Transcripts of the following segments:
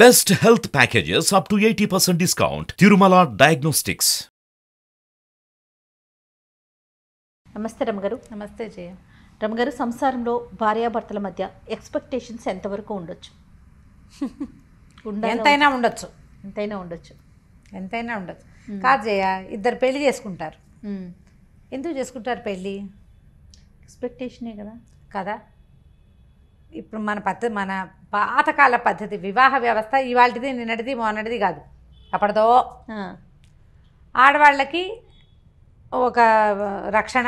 Best health packages up to 80% discount. Tirumala Diagnostics. నమస్తే రమగారు. నమస్తే జయ. రమగారు, సంసారంలో భార్యాభర్తల మధ్య ఎక్స్పెక్టేషన్స్ ఎంతవరకు ఉండొచ్చు? ఎంతైనా ఉండొచ్చు. ఎంతైనా ఉండొచ్చు. కాదు జయ, ఇద్దరు పెళ్లి చేసుకుంటారు. ఎందుకు చేసుకుంటారు పెళ్ళి? ఎక్స్పెక్టేషనే కదా. కదా, ఇప్పుడు మన పాతకాల పద్ధతి వివాహ వ్యవస్థ ఇవాళది నిన్నటిది మొన్నటిది కాదు. అప్పటిదో ఆడవాళ్ళకి ఒక రక్షణ,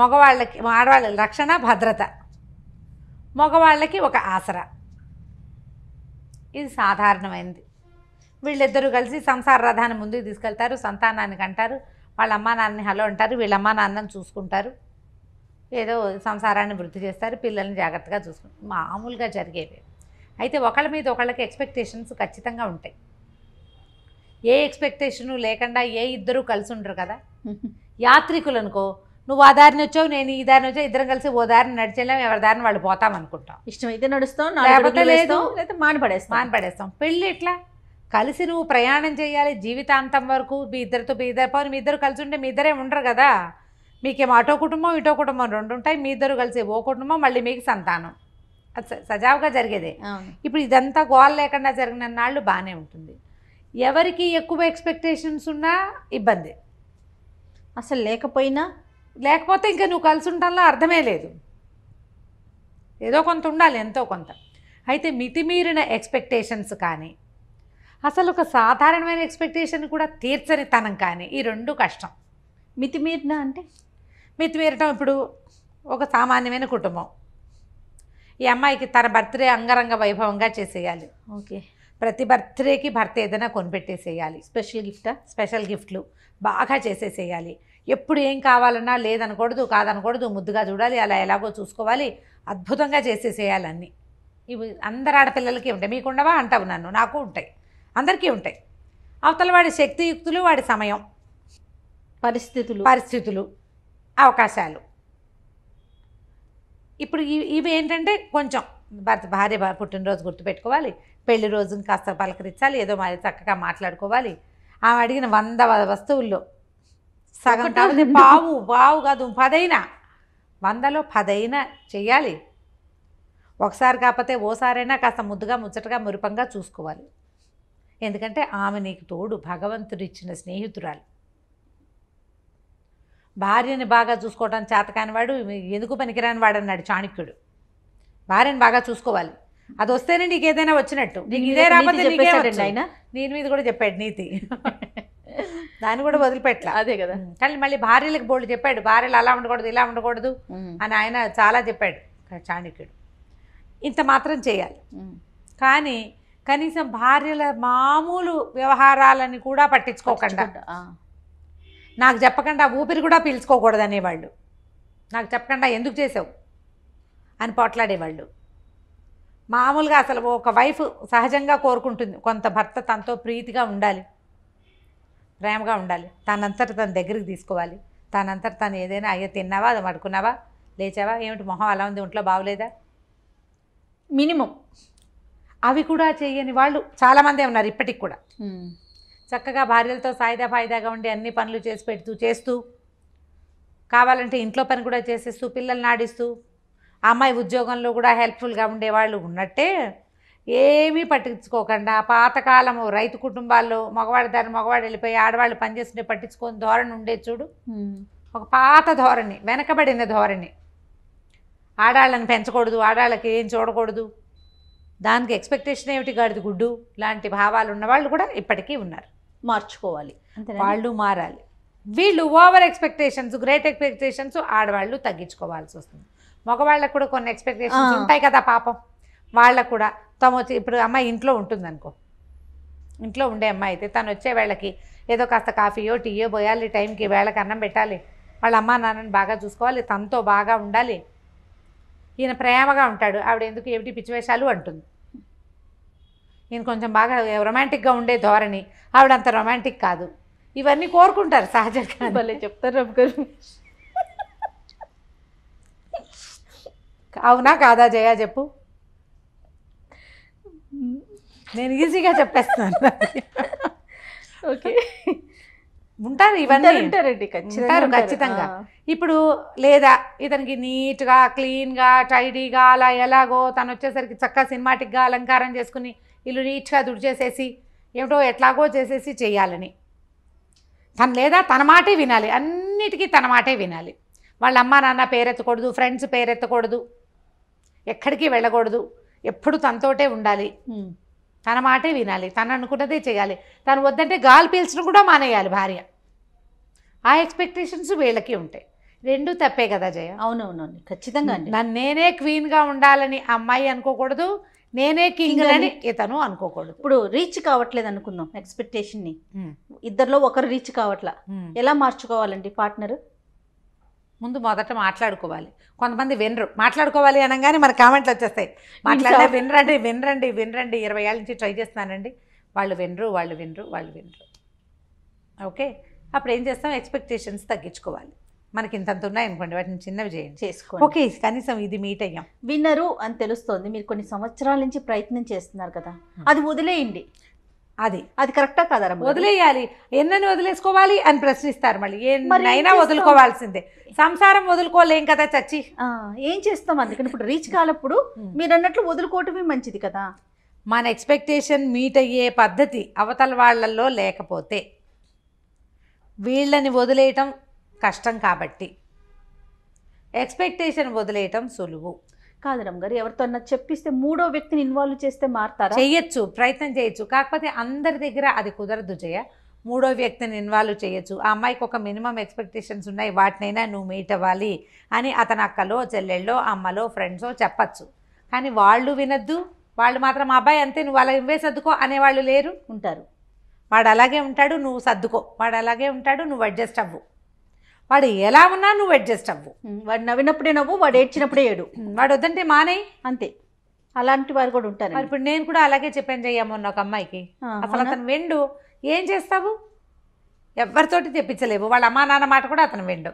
మగవాళ్ళకి ఆడవాళ్ళ రక్షణ భద్రత, మగవాళ్ళకి ఒక ఆసరా. ఇది సాధారణమైనది. వీళ్ళిద్దరూ కలిసి సంసార రథాన్ని ముందుకు తీసుకెళ్తారు, సంతానానికి అంటారు, వాళ్ళ అమ్మా నాన్నని హలో అంటారు, వీళ్ళ అమ్మా నాన్నని చూసుకుంటారు, ఏదో సంసారాన్ని వృద్ధి చేస్తారు, పిల్లల్ని జాగ్రత్తగా చూసుకుంటారు. మామూలుగా జరిగేవి. అయితే ఒకళ్ళ మీద ఒకళ్ళకి ఎక్స్పెక్టేషన్స్ ఖచ్చితంగా ఉంటాయి. ఏ ఎక్స్పెక్టేషను లేకుండా ఏ ఇద్దరూ కలిసి ఉండరు కదా. యాత్రికులు అనుకో, నువ్వు ఆ దారిని వచ్చావు, నేను ఈ దారిని వచ్చావు, ఇద్దరం కలిసి ఓ దారిని నడిచేలాం, ఎవరి దారిని వాళ్ళు పోతాం అనుకుంటాం. ఇష్టమైతే నడుస్తాం, లేకపోతే లేదు, మానిపడేస్తాం. పెళ్ళి ఇట్లా కలిసి నువ్వు ప్రయాణం చేయాలి జీవితాంతం వరకు. మీ ఇద్దరితో మీ ఇద్దరు కలిసి ఉంటే మీ ఇద్దరే ఉండరు కదా. మీకేమో అటో కుటుంబం ఇటో కుటుంబం రెండు ఉంటాయి. మీ ఇద్దరు కలిసి ఓ కుటుంబం, మళ్ళీ మీకు సంతానం. అది సజావుగా జరిగేదే. ఇప్పుడు ఇదంతా గోల లేకుండా జరిగిన నాళ్ళు బాగానే ఉంటుంది. ఎవరికి ఎక్కువ ఎక్స్పెక్టేషన్స్ ఉన్నా ఇబ్బంది. అసలు లేకపోతే ఇంకా నువ్వు కలిసి ఉండటంలో అర్థమే లేదు. ఏదో కొంత ఉండాలి, ఎంతో కొంత. అయితే మితిమీరిన ఎక్స్పెక్టేషన్స్ కానీ, అసలు ఒక సాధారణమైన ఎక్స్పెక్టేషన్ కూడా తీర్చని తనం కానీ, ఈ రెండు కష్టం. మితిమీరటం ఇప్పుడు ఒక సామాన్యమైన కుటుంబం. ఈ అమ్మాయికి తన బర్త్డే అంగరంగ వైభవంగా చేసేయాలి. ఓకే, ప్రతి బర్త్డేకి భర్త ఏదైనా కొనిపెట్టేసేయాలి. స్పెషల్ గిఫ్ట్లు బాగా చేసేసేయాలి. ఎప్పుడు ఏం కావాలన్నా లేదనకూడదు, కాదనకూడదు, ముద్దుగా చూడాలి, అలా ఎలాగో చూసుకోవాలి, అద్భుతంగా చేసేసేయాలి అన్నీ. ఇవి అందరు ఆడపిల్లలకి ఉంటాయి. మీకు ఉండవా అంటావు నన్ను? నాకు ఉంటాయి, అందరికీ ఉంటాయి. అవతల వాడి శక్తియుక్తులు, వాడి సమయం, పరిస్థితులు, అవకాశాలు. ఇప్పుడు ఇవి ఏంటంటే కొంచెం భార్య పుట్టినరోజు గుర్తుపెట్టుకోవాలి, పెళ్లి రోజుని కాస్త పలకరించాలి, ఏదో మరి చక్కగా మాట్లాడుకోవాలి. ఆమె అడిగిన 100 వస్తువుల్లో సగం కాదు, పావు కాదు 10 100లో 10 చెయ్యాలి. ఒకసారి కాకపోతే ఓసారైనా కాస్త ముద్దుగా ముచ్చటగా మురిపంగా చూసుకోవాలి. ఎందుకంటే ఆమె నీకు తోడు, భగవంతుడిచ్చిన స్నేహితురాలు. భార్యని బాగా చూసుకోవడం చేతకాని వాడు ఎందుకు పనికిరాని వాడు అన్నాడు చాణక్యుడు. భార్యని బాగా చూసుకోవాలి, అది వస్తేనే నీకు ఏదైనా వచ్చినట్టు. నీకు ఇదే రాకపోతే ఆయన నేను మీద కూడా చెప్పాడు నీతి. దాన్ని కూడా వదిలిపెట్టలే. అదే కదా. కానీ మళ్ళీ భార్యలకు బోల్డ్ చెప్పాడు, భార్యలు అలా ఉండకూడదు ఇలా ఉండకూడదు అని ఆయన చాలా చెప్పాడు చాణక్యుడు. ఇంత మాత్రం చేయాలి. కానీ కనీసం భార్యల మామూలు వ్యవహారాలని కూడా పట్టించుకోకుండా, నాకు చెప్పకుండా ఊపిరి కూడా పీల్చుకోకూడదు అనేవాళ్ళు. నాకు చెప్పకుండా ఎందుకు చేసావు అని పోట్లాడేవాళ్ళు. మామూలుగా అసలు ఒక వైఫ్ సహజంగా కోరుకుంటుంది కొంత భర్త తనతో ప్రీతిగా ఉండాలి, ప్రేమగా ఉండాలి, తనంతట తన దగ్గరికి తీసుకోవాలి, తనంతట తను ఏదైనా అయ్యో తిన్నావా, అది పడుకున్నావా, లేచావా, ఏమిటి మొహం అలా ఉంది, ఒంట్లో బాగోలేదా, మినిమం అవి కూడా చేయని వాళ్ళు చాలామందే ఉన్నారు ఇప్పటికి కూడా. చక్కగా భార్యలతో ఫాయిదాగా ఉండి అన్ని పనులు చేస్తూ కావాలంటే ఇంట్లో పని కూడా చేసేస్తూ పిల్లల్ని ఆడిస్తూ అమ్మాయి ఉద్యోగంలో కూడా హెల్ప్ఫుల్గా ఉండేవాళ్ళు ఉన్నట్టే, ఏమీ పట్టించుకోకుండా పాతకాలము రైతు కుటుంబాల్లో మగవాడు వెళ్ళిపోయి ఆడవాళ్ళు పనిచేస్తుంటే పట్టించుకొని ధోరణి ఉండే చూడు. ఒక పాత ధోరణి, వెనకబడిన ధోరణి. ఆడాళ్ళని పెంచకూడదు, ఆడాళ్ళకి ఏం చూడకూడదు, దానికి ఎక్స్పెక్టేషన్ ఏమిటి, గడిది గుడ్డు లాంటి భావాలు ఉన్నవాళ్ళు కూడా ఇప్పటికీ ఉన్నారు. మార్చుకోవాలి, వాళ్ళు మారాలి. వీళ్ళు ఓవర్ ఎక్స్పెక్టేషన్స్, గ్రేట్ ఎక్స్పెక్టేషన్స్ ఆడవాళ్ళు తగ్గించుకోవాల్సి వస్తుంది. మగవాళ్ళకు కూడా కొన్ని ఎక్స్పెక్టేషన్స్ ఉంటాయి కదా పాపం. వాళ్ళకు కూడా ఇప్పుడు అమ్మాయి ఇంట్లో ఉంటుంది అనుకో, ఇంట్లో ఉండే అమ్మాయి అయితే తను వచ్చే వేళకి ఏదో కాస్త కాఫీయో టీయో పోయాలి, టైంకి వేళకి అన్నం పెట్టాలి, వాళ్ళ అమ్మా నాన్నని బాగా చూసుకోవాలి, తనతో బాగా ఉండాలి. ఈయన ప్రేమగా ఉంటాడు, ఆవిడ ఎందుకు ఏమిటి పిచ్చివేషాలు అంటుంది. ఈయన కొంచెం బాగా రొమాంటిక్గా ఉండే ధోరణి, ఆవిడ అంత రొమాంటిక్ కాదు. ఇవన్నీ కోరుకుంటారు సహజంగా. భలే చెప్తారు రమ్మగారు. అవునా కాదా జయ చెప్పు. నేను ఈజీగా చెప్పేస్తాను. ఓకే, ఉంటారు ఇవన్నీ ఉంటారండి, ఉంటారు ఖచ్చితంగా. ఇప్పుడు లేదా ఇతనికి నీట్గా క్లీన్గా టైడీగా అలా ఎలాగో తను వచ్చేసరికి చక్కగా సినిమాటిక్గా అలంకారం చేసుకుని ఇల్లు నీట్గా తుడిచేసేసి ఏమిటో ఎట్లాగో చేసేసి చేయాలని తను, లేదా తన మాటే వినాలి, అన్నిటికీ తన మాటే వినాలి. వాళ్ళ అమ్మ నాన్న పేరెత్తకూడదు, ఫ్రెండ్స్ పేరెత్తకూడదు, ఎక్కడికి వెళ్ళకూడదు, ఎప్పుడు తనతోటే ఉండాలి, తన మాటే వినాలి, తను అనుకున్నదే చేయాలి. తను వద్దంటే గాలి పీల్చడం కూడా మానేయాలి భార్య. ఆ ఎక్స్పెక్టేషన్స్ వీళ్ళకి ఉంటాయి. రెండు తప్పే కదా జయ. అవునవునండి, ఖచ్చితంగా అండి. నన్ను నేనే క్వీన్గా ఉండాలని అమ్మాయి అనుకోకూడదు, నేనే కింగ్ అని ఇతను అనుకోకూడదు. ఇప్పుడు రీచ్ కావట్లేదు అనుకుందాం ఎక్స్పెక్టేషన్ని, ఇద్దరిలో ఒకరు రీచ్ కావట్లా, ఎలా మార్చుకోవాలండి పార్ట్నర్? ముందు మొదట మాట్లాడుకోవాలి. కొంతమంది వినరు, మాట్లాడుకోవాలి అనగానే మన కామెంట్లు వచ్చేస్తాయి, మాట్లాడే వినరండి వినరండి వినరండి, 20 ఏళ్ళ నుంచి ట్రై చేస్తున్నానండి, వాళ్ళు వినరు. ఓకే, అప్పుడు ఏం చేస్తాం, ఎక్స్పెక్టేషన్స్ తగ్గించుకోవాలి. మనకి ఇంతంత ఉన్నాయనుకోండి, వాటిని చిన్నవి చేసుకోండి. ఓకే, కనీసం ఇది మీట్ అయ్యాం, విన్నరు అని తెలుస్తోంది, మీరు కొన్ని సంవత్సరాల నుంచి ప్రయత్నం చేస్తున్నారు కదా, అది వదిలేయండి. అది కరెక్టా కదా? వదిలేయాలి. ఎన్నని వదిలేసుకోవాలి అని ప్రశ్నిస్తారు మళ్ళీ. ఎన్నైనా వదులుకోవాల్సిందే, సంసారం వదులుకోలేం కదా చచ్చి. ఏం చేస్తాం? అందుకని ఇప్పుడు రీచ్ కాలప్పుడు మీరు అన్నట్లు వదులుకోవటమే మంచిది కదా. మన ఎక్స్పెక్టేషన్ మీట్ అయ్యే పద్ధతి అవతల వాళ్ళల్లో లేకపోతే వీళ్ళని వదిలేయటం కష్టం, కాబట్టి ఎక్స్పెక్టేషన్ వదిలేయటం సులువు కాదు రమ్మగారు. ఎవరితో చెప్పిస్తే మూడో వ్యక్తిని ఇన్వాల్వ్ చేస్తే మారుతారా? చేయొచ్చు, ప్రయత్నం చేయొచ్చు. కాకపోతే అందరి దగ్గర అది కుదరదు జయ. మూడో వ్యక్తిని ఇన్వాల్వ్ చేయొచ్చు. ఆ అమ్మాయికి ఒక మినిమం ఎక్స్పెక్టేషన్స్ ఉన్నాయి, వాటినైనా నువ్వు మీట్ అవ్వాలి అని అతని అక్కలో చెల్లెళ్ళో అమ్మలో ఫ్రెండ్సో చెప్పచ్చు. కానీ వాళ్ళు వినద్దు, వాళ్ళు మాత్రం అబ్బాయి అంతే నువ్వు అలా ఇవ్వే సర్దుకో అనేవాళ్ళు లేరు, ఉంటారు. వాడు అలాగే ఉంటాడు, నువ్వు సర్దుకో. వాడు అలాగే ఉంటాడు, నువ్వు అడ్జస్ట్ అవ్వు. వాడు ఎలా ఉన్నా నువ్వు అడ్జస్ట్ అవ్వు. వాడు నవ్వినప్పుడే నవ్వు, వాడు ఏడ్చినప్పుడే ఏడు. వాడు వద్దంటే మానేయి, అంతే. అలాంటి వారు కూడా ఉంటారు. ఇప్పుడు నేను కూడా అలాగే చెప్పాను చెయ్యమన్న ఒక అమ్మాయికి, అసలు అతను వెండు, ఏం చేస్తావు, ఎవరితోటి తెప్పించలేవు, వాళ్ళ అమ్మా నాన్న మాట కూడా అతను వెండు.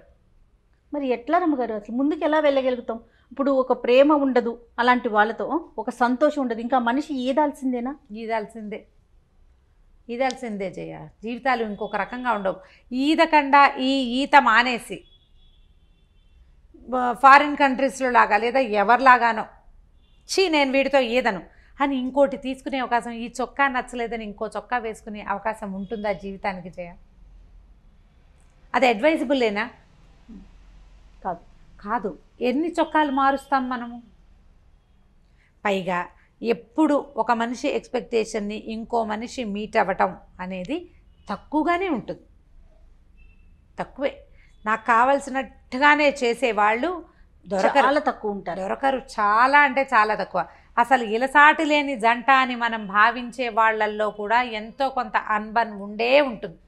మరి ఎట్లా రమ్మగారు అసలు ముందుకు ఎలా వెళ్ళగలుగుతాం? ఇప్పుడు ఒక ప్రేమ ఉండదు అలాంటి వాళ్ళతో, ఒక సంతోషం ఉండదు, ఇంకా మనిషి ఈదాల్సిందేనా? ఈదాల్సిందే జయ. జీవితాలు ఇంకొక రకంగా ఉండవు. ఈదకుండా ఈత మానేసి ఫారిన్ కంట్రీస్లో లాగా లేదా ఎవరిలాగానో నేను వీడితో ఈదను అని ఇంకోటి తీసుకునే అవకాశం, ఈ చొక్కా నచ్చలేదని ఇంకో చొక్కా వేసుకునే అవకాశం ఉంటుందా జీవితానికి జయ? అది అడ్వైజబుల్లేనా? కాదు. ఎన్ని చొక్కాలు మారుస్తాం మనము? పైగా ఎప్పుడు ఒక మనిషి ఎక్స్పెక్టేషన్ని ఇంకో మనిషి మీట్ అవ్వటం అనేది తక్కువగానే ఉంటుంది, తక్కువే. నాకు కావలసినట్టుగానే చేసేవాళ్ళు చాలా తక్కువ ఉంటారు, దొరకరు. చాలా అంటే చాలా తక్కువ. అసలు ఇలసాటి లేని జంట అని మనం భావించే వాళ్ళల్లో కూడా ఎంతో కొంత అన్బన్ ఉండే ఉంటుంది.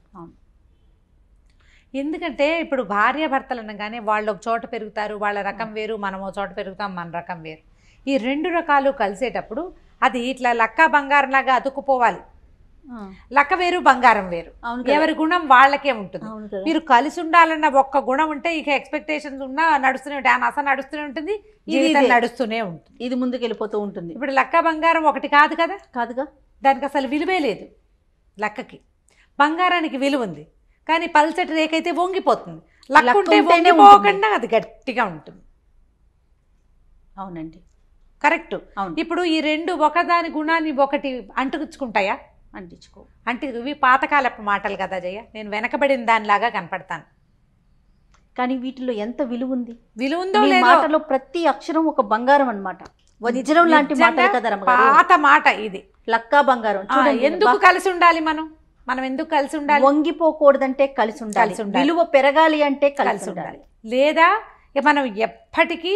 ఎందుకంటే ఇప్పుడు భార్యాభర్తలు అనగానే వాళ్ళు ఒక చోట పెరుగుతారు, వాళ్ళ రకం వేరు, మనం ఒక చోట పెరుగుతాం, మన రకం వేరు. ఈ రెండు రకాలు కలిసేటప్పుడు అది ఇట్లా లక్క బంగారం లాగా అతుక్కుపోవాలి. లక్క వేరు, బంగారం వేరు, ఎవరి గుణం వాళ్ళకే ఉంటుంది. మీరు కలిసి ఉండాలన్న ఒక్క గుణం ఉంటే ఇక ఎక్స్పెక్టేషన్స్ ఉన్నా నడుస్తూనే ఉంటాయి, ఆ నస నడుస్తూనే ఉంటుంది, జీవితం నడుస్తూనే ఉంటుంది, ఇది ముందుకు వెళ్ళిపోతూ ఉంటుంది. ఇప్పుడు లక్క బంగారం ఒకటి కాదు కదా, కాదుగా. దానికి అసలు విలువే లేదు. లక్కకి బంగారానికి విలువ ఉంది, కానీ పల్చటి రేకైతే వంగిపోతుంది. లక్క ఉంటే వంగిపోకుండా అది గట్టిగా ఉంటుంది. అవునండి, కరెక్ట్. ఇప్పుడు ఈ రెండు ఒకదాని గుణాన్ని ఒకటి అంటుకుంటాయా? అంటే ఇవి పాతకాలపు మాటలు కదా జయ. నేను వెనకబడిన దానిలాగా కనపడతాను, కానీ వీటిలో ఎంత విలువ ఉంది? విలువ ఉందో మాటలో ప్రతి అక్షరం ఒక బంగారం అన్నమాట, వజ్రం లాంటి మాట కదా. పాత మాట ఇది, లక్కా బంగారం. ఎందుకు కలిసి ఉండాలి మనం ఎందుకు కలిసి ఉండాలి? వంగిపోకూడదంటే కలిసి ఉండాలి, విలువ పెరగాలి అంటే కలిసి ఉండాలి. లేదా మనం ఎప్పటికీ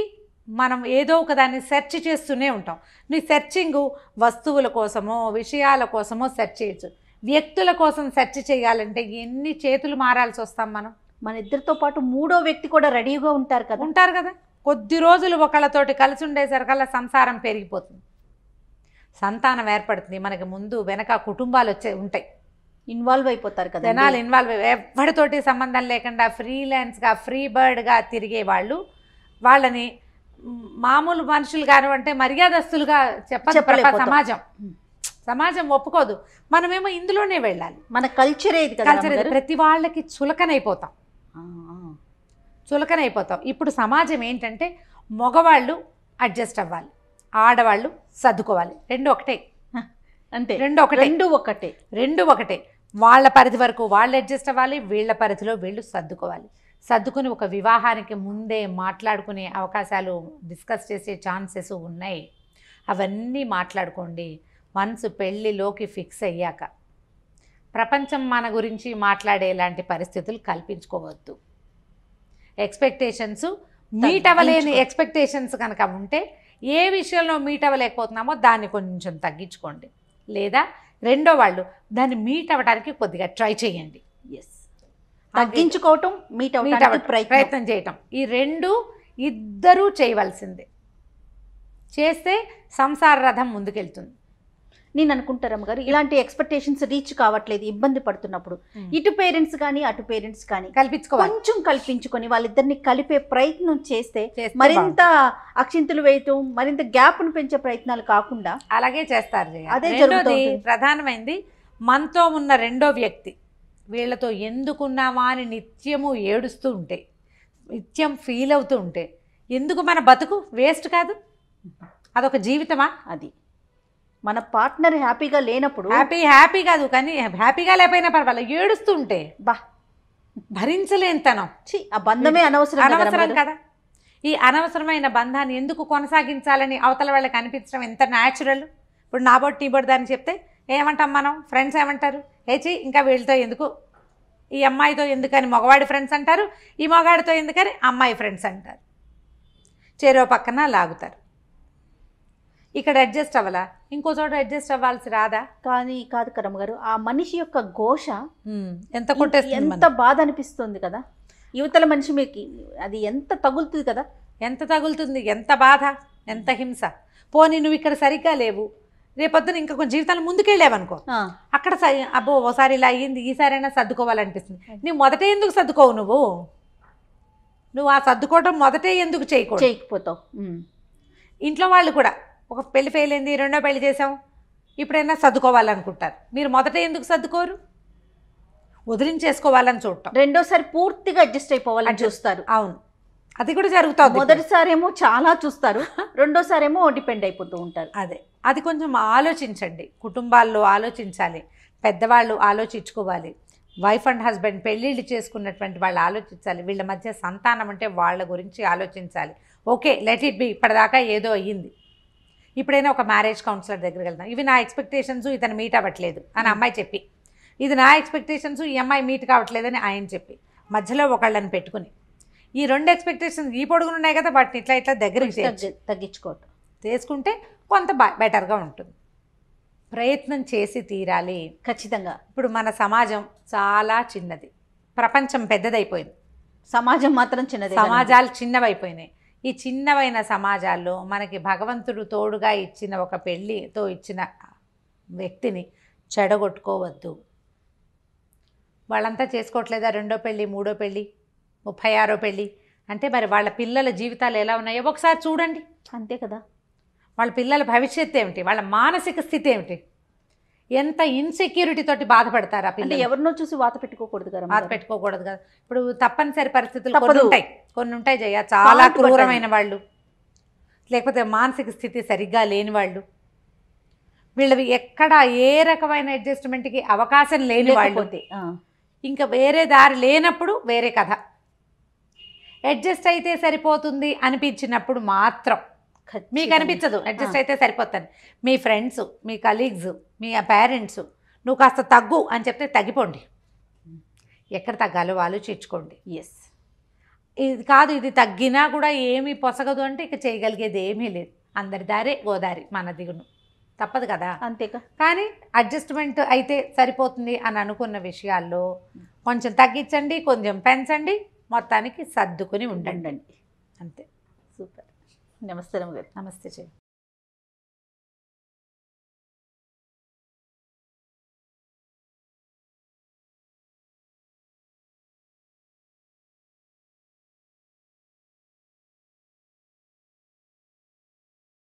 మనం ఏదో ఒక దాన్ని సెర్చ్ చేస్తూనే ఉంటాం. నీ సెర్చింగ్ వస్తువుల కోసమో విషయాల కోసమో సెర్చ్ చేయొచ్చు, వ్యక్తుల కోసం సెర్చ్ చేయాలంటే ఎన్ని చేతులు మారాల్సి వస్తాం మనం. మన ఇద్దరితో పాటు మూడో వ్యక్తి కూడా రెడీగా ఉంటారు కదా. కొద్ది రోజులు ఒకళ్ళతోటి కలిసి ఉండేసరికల్లా సంసారం పెరిగిపోతుంది, సంతానం ఏర్పడుతుంది. మనకి ముందు వెనక కుటుంబాలు ఉంటాయి, ఇన్వాల్వ్ అయిపోతారు కదా. జనాలు ఇన్వాల్వ్ ఎవరితోటి సంబంధం లేకుండా ఫ్రీలాన్స్గా ఫ్రీ బర్డ్గా తిరిగే వాళ్ళని మామూలు మనుషులు కానివంటే మర్యాదస్తులుగా చెప్పలేదు సమాజం. సమాజం ఒప్పుకోదు. మనమేమో ఇందులోనే వెళ్ళాలి. మన కల్చరే ఇది కదా కల్చర్ రమ్మగారు. ప్రతి వాళ్ళకి చులకనైపోతాం. ఆ, ఆ. చులకనైపోతాం. ఇప్పుడు సమాజం ఏంటంటే మగవాళ్ళు అడ్జస్ట్ అవ్వాలి, ఆడవాళ్ళు సర్దుకోవాలి. రెండు ఒకటే. అంతే, రెండు ఒకటే. రెండు ఒకటే. వాళ్ళ పరిధి వరకు వాళ్ళు అడ్జస్ట్ అవ్వాలి, వీళ్ళ పరిధిలో వీళ్ళు సర్దుకోవాలి. సర్దుకుని ఒక వివాహానికి ముందే మాట్లాడుకునే అవకాశాలు, డిస్కస్ చేసే ఛాన్సెస్ ఉన్నాయి. అవన్నీ మాట్లాడుకోండి. మనసు పెళ్ళిలోకి ఫిక్స్ అయ్యాక ప్రపంచం మన గురించి మాట్లాడేలాంటి పరిస్థితులు కల్పించుకోవద్దు. ఎక్స్పెక్టేషన్స్ మీట్ అవ్వలేని ఎక్స్పెక్టేషన్స్ కనుక ఉంటే, ఏ విషయంలో మీట్ అవ్వలేకపోతున్నామో దాన్ని కొంచెం తగ్గించుకోండి. లేదా రెండో వాళ్ళు దాన్ని మీట్ అవ్వడానికి కొద్దిగా ట్రై చేయండి. ఎస్, తగ్గించుకోవటం, మీట్ అవ్వడానికి ప్రయత్నం చేయటం, ఈ రెండు ఇద్దరూ చేయవలసిందే. చేస్తే సంసార రథం ముందుకెళ్తుంది. నేను అనుకుంటారమ్మ గారు, ఇలాంటి ఎక్స్పెక్టేషన్స్ రీచ్ కావట్లేదు, ఇబ్బంది పడుతున్నప్పుడు ఇటు పేరెంట్స్ కానీ అటు పేరెంట్స్ కానీ కల్పించుకోవాలి. కొంచెం కల్పించుకొని వాళ్ళిద్దరిని కలిపే ప్రయత్నం చేస్తే మరింత అక్షింతలు వేయటం, మరింత గ్యాప్ను పెంచే ప్రయత్నాలు కాకుండా అలాగే చేస్తారు. అదే రెండోది ప్రధానమైంది, మనతో ఉన్న రెండో వ్యక్తి వీళ్ళతో ఎందుకున్నామా అని నిత్యము ఏడుస్తూ ఉంటే, నిత్యం ఫీల్ అవుతూ ఉంటే, ఎందుకు మన బతుకు వేస్ట్ కాదు? అదొక జీవితమా? అది మన పార్ట్నర్ హ్యాపీగా లేనప్పుడు, హ్యాపీ కాదు కానీ హ్యాపీగా లేకపోయినా పర్వాలేదు, ఏడుస్తూ ఉంటే బా భరించలేనితనం. ఆ బంధమే అనవసరం కదా. ఈ అనవసరమైన బంధాన్ని ఎందుకు కొనసాగించాలని అవతల వాళ్ళకి అనిపించడం ఎంత న్యాచురల్. ఇప్పుడు నా బొట్టు నీ బొట్టు దాన్ని చెప్తే ఏమంటాం మనం? ఫ్రెండ్స్ ఏమంటారు? ఏచి ఇంకా వీళ్ళతో ఎందుకు, ఈ అమ్మాయితో ఎందుకని మగవాడి ఫ్రెండ్స్ అంటారు, ఈ మగవాడితో ఎందుకని అమ్మాయి ఫ్రెండ్స్ అంటారు. చెరో పక్కన లాగుతారు. ఇక్కడ అడ్జస్ట్ అవ్వాలా, ఇంకో చోట అడ్జస్ట్ అవ్వాల్సి రాదా? కానీ కాదు కరమ్మ గారు, ఆ మనిషి యొక్క ఘోష ఎంత కొట్టేస్తుంది, ఎంత బాధ అనిపిస్తుంది కదా. యువతల మనిషి మీకు అది ఎంత తగులుతుంది కదా. ఎంత తగులుతుంది, ఎంత బాధ, ఎంత హింస. పోనీ నువ్వు ఇక్కడ సరిగ్గా లేవు, రేపొద్దున ఇంకా కొంచెం జీవితాలు ముందుకెళ్ళావనుకో, అక్కడ అబ్బో ఓసారి ఇలా అయ్యింది, ఈసారైనా సర్దుకోవాలనిపిస్తుంది. నువ్వు మొదటే ఎందుకు సర్దుకోవు? నువ్వు ఆ సర్దుకోవడం మొదటే ఎందుకు చేయకపోతావు? ఇంట్లో వాళ్ళు కూడా ఒక పెళ్లి ఫెయిల్ అయింది, రెండో పెళ్లి చేసాం, ఇప్పుడైనా సర్దుకోవాలనుకుంటారు. మీరు మొదట ఎందుకు సర్దుకోరు? వదిలించేసుకోవాలని చూడటం, రెండోసారి పూర్తిగా అడ్జస్ట్ అయిపోవాలని చూస్తారు. అవును, అది కూడా జరుగుతుంది. మొదటిసారి ఏమో చాలా చూస్తారు, రెండోసారి ఏమో డిపెండ్ అయిపోతూ ఉంటారు. అది కొంచెం ఆలోచించండి. కుటుంబాల్లో ఆలోచించాలి, పెద్దవాళ్ళు ఆలోచించుకోవాలి. వైఫ్ అండ్ హస్బెండ్ పెళ్ళిళ్ళు చేసుకున్నటువంటి వాళ్ళు ఆలోచించాలి. వీళ్ళ మధ్య సంతానం అంటే వాళ్ళ గురించి ఆలోచించాలి. ఓకే, లెట్ ఇట్ బి, ఇప్పటిదాకా ఏదో అయ్యింది, ఇప్పుడైనా ఒక మ్యారేజ్ కౌన్సిలర్ దగ్గరికి వెళ్దాం. ఇవి నా ఎక్స్పెక్టేషన్స్, ఇతను మీట్ అవ్వట్లేదు అని అమ్మాయి చెప్పి, ఇది నా ఎక్స్పెక్టేషన్స్, ఈ అమ్మాయి మీట్ కావట్లేదని ఆయన చెప్పి, మధ్యలో ఒకళ్ళని పెట్టుకుని ఈ రెండు ఎక్స్పెక్టేషన్స్ ఈ పొడుగునున్నాయి కదా, వాటిని ఇట్లా ఇట్లా దగ్గరికి తగ్గించుకోవటం చేసుకుంటే కొంత బెటర్గా ఉంటుంది. ప్రయత్నం చేసి తీరాలి ఖచ్చితంగా. ఇప్పుడు మన సమాజం చాలా చిన్నది, ప్రపంచం పెద్దదైపోయింది, సమాజం మాత్రం చిన్నది, సమాజాలు చిన్నవైపోయినాయి. ఈ చిన్నవైన సమాజాల్లో మనకి భగవంతుడు తోడుగా ఇచ్చిన ఒక పెళ్ళితో ఇచ్చిన వ్యక్తిని చెడగొట్టుకోవద్దు. వాళ్ళంతా చేసుకోవట్లేదా రెండో పెళ్ళి, మూడో పెళ్ళి, 36వ పెళ్ళి అంటే మరి వాళ్ళ పిల్లల జీవితాలు ఎలా ఉన్నాయో ఒకసారి చూడండి. అంతే కదా. వాళ్ళ పిల్లల భవిష్యత్తు ఏమిటి, వాళ్ళ మానసిక స్థితి ఏమిటి, ఎంత ఇన్సెక్యూరిటీ తోటి బాధపడతారు ఆ పిల్లలు. ఎవరినో చూసి వాత పెట్టుకోకూడదు కదా. వాత పెట్టుకోకూడదు కదా. ఇప్పుడు తప్పనిసరి పరిస్థితులు కొన్ని ఉంటాయి జయ, చాలా క్రూరమైన వాళ్ళు, లేకపోతే మానసిక స్థితి సరిగ్గా లేని వాళ్ళు, వీళ్ళవి ఎక్కడ ఏ రకమైన అడ్జస్ట్మెంట్కి అవకాశం లేని వాళ్ళు, ఇంకా వేరే దారి లేనప్పుడు వేరే కథ. అడ్జస్ట్ అయితే సరిపోతుంది అనిపించినప్పుడు మాత్రం, మీకు అనిపించదు అడ్జస్ట్ అయితే సరిపోతుంది, మీ ఫ్రెండ్స్, మీ కలీగ్స్, మీ పేరెంట్స్ నువ్వు కాస్త తగ్గు అని చెప్తే తగ్గిపోండి. ఎక్కడ తగ్గాలో ఆలోచించుకోండి. ఎస్, ఇది కాదు ఇది తగ్గినా కూడా ఏమీ పొసగదు అంటే ఇక చేయగలిగేది ఏమీ లేదు. అందరి దారే గోదారి, మన దిగును తప్పదు కదా. అంతేకా. కానీ అడ్జస్ట్మెంట్ అయితే సరిపోతుంది అని అనుకున్న విషయాల్లో కొంచెం తగ్గించండి, కొంచెం పెంచండి, మొత్తానికి సర్దుకుని ఉండండి. అంతే. అంతే. సూపర్. నమస్తే. నమస్తే చెయ్యి.